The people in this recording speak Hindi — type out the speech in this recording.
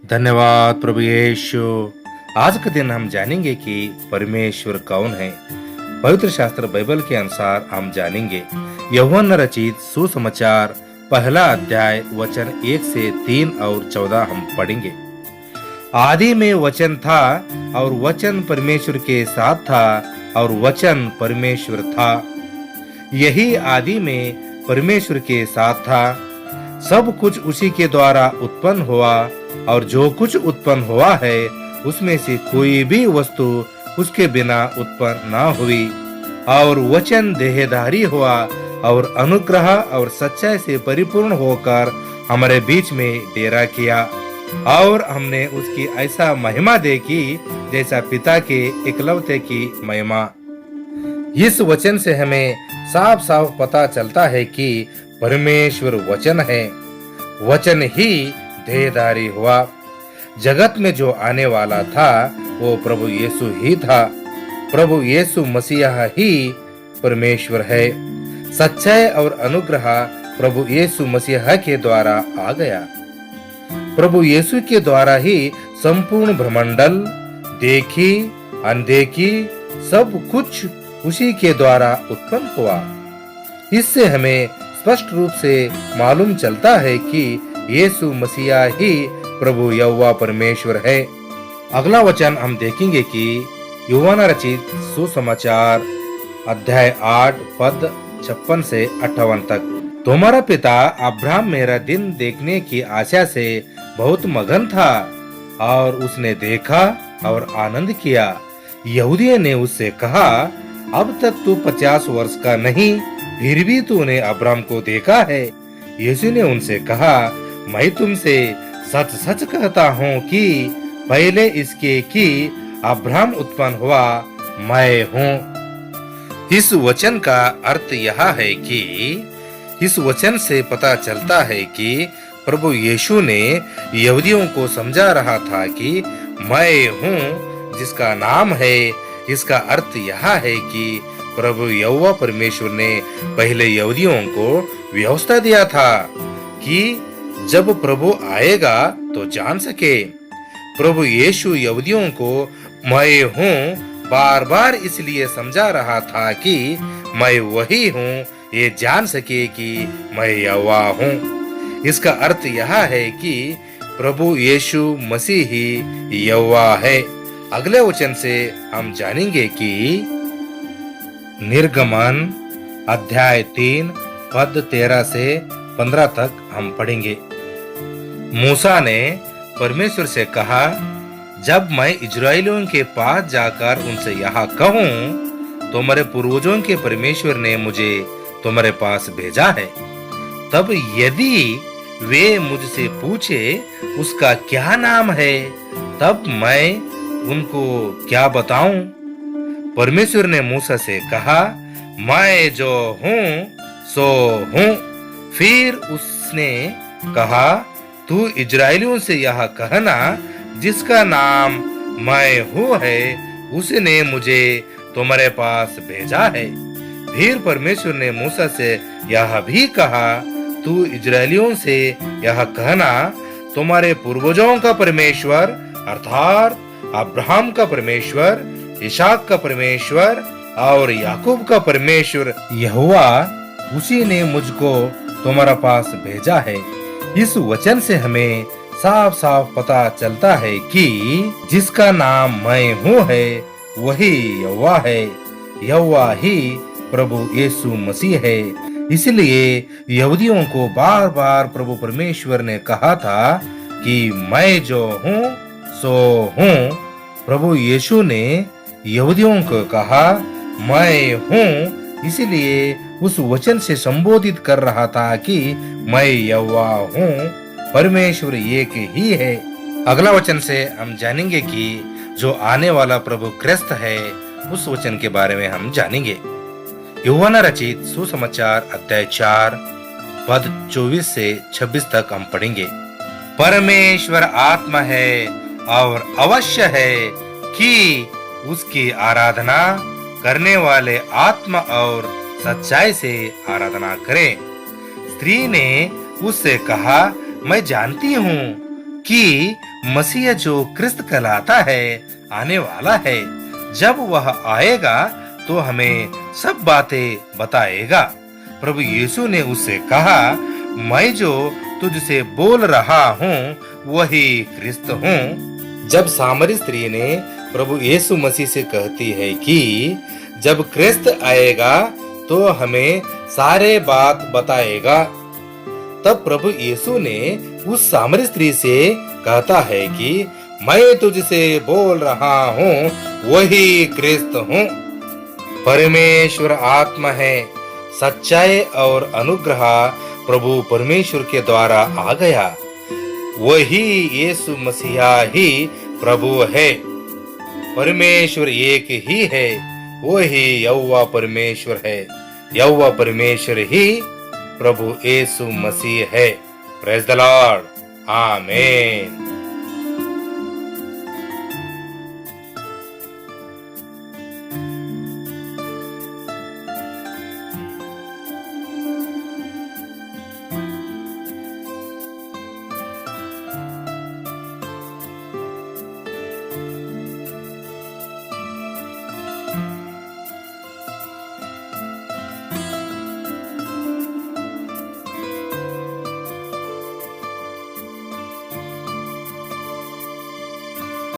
धन्यवाद प्रभु यीशु। आज के दिन हम जानेंगे कि परमेश्वर कौन है। पवित्र शास्त्र बाइबल के अनुसार हम जानेंगे यूहन्ना रचित सुसमाचार पहला अध्याय वचन 1 से 3 और 14 हम पढ़ेंगे। आदि में वचन था और वचन परमेश्वर के साथ था और वचन परमेश्वर था। यही आदि में परमेश्वर के साथ था। सब कुछ उसी के द्वारा उत्पन्न हुआ और जो कुछ उत्पन्न हुआ है उसमें से कोई भी वस्तु उसके बिना उत्पन्न न हुई। और वचन देहधारी हुआ और अनुग्रह और सच्चाई से परिपूर्ण होकर हमारे बीच में डेरा किया और हमने उसकी ऐसा महिमा देखी जैसा पिता के एकलौते की महिमा। इस वचन से हमें साफ साफ पता चलता है कि परमेश्वर वचन है। वचन ही देहधारी हुआ। जगत में जो आने वाला था वो प्रभु यीशु ही था। प्रभु यीशु मसीहा ही परमेश्वर है। सच्चाई और अनुग्रह प्रभु यीशु मसीहा के द्वारा आ गया। प्रभु यीशु के द्वारा ही संपूर्ण ब्रह्मांडल, देखी अनदेखी सब कुछ उसी के द्वारा उत्पन्न हुआ। इससे हमें स्पष्ट रूप से मालूम चलता है कि यीशु मसीहा ही प्रभु यहोवा परमेश्वर है। अगला वचन हम देखेंगे कि यूहन्ना रचित सुसमाचार अध्याय 8 पद 56 से 58 तक। तुम्हारा पिता अब्राहम मेरा दिन देखने की आशा से बहुत मगन था और उसने देखा और आनंद किया। यहूदियों ने उससे कहा, अब तक तू 50 वर्ष का नहीं, फिर भी तूने अब्राहम को देखा है। यीशु ने उनसे कहा, मैं तुमसे सच सच कहता हूँ कि पहले इसके कि अब्राहम उत्पन्न हुआ मैं हूँ। इस वचन का अर्थ यह है कि इस वचन से पता चलता है कि प्रभु यीशु ने यहूदियों को समझा रहा था कि मैं हूँ जिसका नाम है। इसका अर्थ यह है कि प्रभु यहोवा परमेश्वर ने पहले यहूदियों को व्यवस्था दिया था कि जब प्रभु आएगा तो जान सके। प्रभु यीशु यहूदियों को मैं हूँ बार बार इसलिए समझा रहा था कि मैं वही हूँ, ये जान सके कि मैं यहोवा हूँ। इसका अर्थ यह है कि प्रभु यीशु मसीह ही यहोवा है। अगले वचन से हम जानेंगे कि निर्गमन अध्याय 3 पद 13 से 15 तक हम पढ़ेंगे। मूसा ने परमेश्वर से कहा, जब मैं इजराइलियों के पास जाकर उनसे यह कहूं, तुम्हारे पूर्वजों के परमेश्वर ने मुझे तुम्हारे पास भेजा है, तब यदि वे मुझसे पूछे उसका क्या नाम है, तब मैं उनको क्या बताऊं? परमेश्वर ने मूसा से कहा, मैं जो हूँ सो हूँ। फिर उसने कहा, तू इजराइलियों से यह कहना, जिसका नाम मैं हूँ है, उसने मुझे तुम्हारे पास भेजा है। फिर परमेश्वर ने मूसा से यह भी कहा, तू इजराइलियों से यह कहना, तुम्हारे पूर्वजों का परमेश्वर अर्थात अब्राहम का परमेश्वर, इसहाक का परमेश्वर और याकूब का परमेश्वर यहोवा, उसी ने मुझको तुम्हारे पास भेजा है। इस वचन से हमें साफ साफ पता चलता है कि जिसका नाम मैं हूँ है वही यहोवा है। यहोवा ही प्रभु यीशु मसीह है। इसलिए यहूदियों को बार बार प्रभु परमेश्वर ने कहा था कि मैं जो हूँ सो हूँ। प्रभु यीशु ने यहूदियों को कहा, मैं हूँ, इसलिए उस वचन से संबोधित कर रहा था कि मैं यहोवा हूँ। परमेश्वर एक ही है। अगला वचन से हम जानेंगे कि जो आने वाला प्रभु क्रिस्त है, उस वचन के बारे में हम जानेंगे। यूहन्ना रचित सुसमाचार अध्याय 4 पद 24 से 26 तक हम पढ़ेंगे। परमेश्वर आत्मा है और अवश्य है कि उसकी आराधना करने वाले आत्मा और सच्चाई से आराधना करें। स्त्री ने उससे कहा, मैं जानती हूँ कि मसीह जो क्रिस्त कहलाता है आने वाला है। जब वह आएगा तो हमें सब बातें बताएगा। प्रभु यीशु ने उससे कहा, मैं जो तुझसे बोल रहा हूँ वही क्रिस्त हूँ। जब सामरी स्त्री ने प्रभु यीशु मसीह से कहती है कि जब क्रिस्त आएगा तो हमें सारे बात बताएगा, तब प्रभु यीशु ने उस सामरी स्त्री से कहता है कि मैं तुझसे बोल रहा हूँ वही क्रिस्त हूँ। परमेश्वर आत्मा है, सच्चाई और अनुग्रह प्रभु परमेश्वर के द्वारा आ गया। वही यीशु मसीहा ही प्रभु है। परमेश्वर एक ही है, वही यहोवा परमेश्वर है। यहोवा परमेश्वर ही प्रभु यीशु मसीह है। Praise the Lord. आमीन।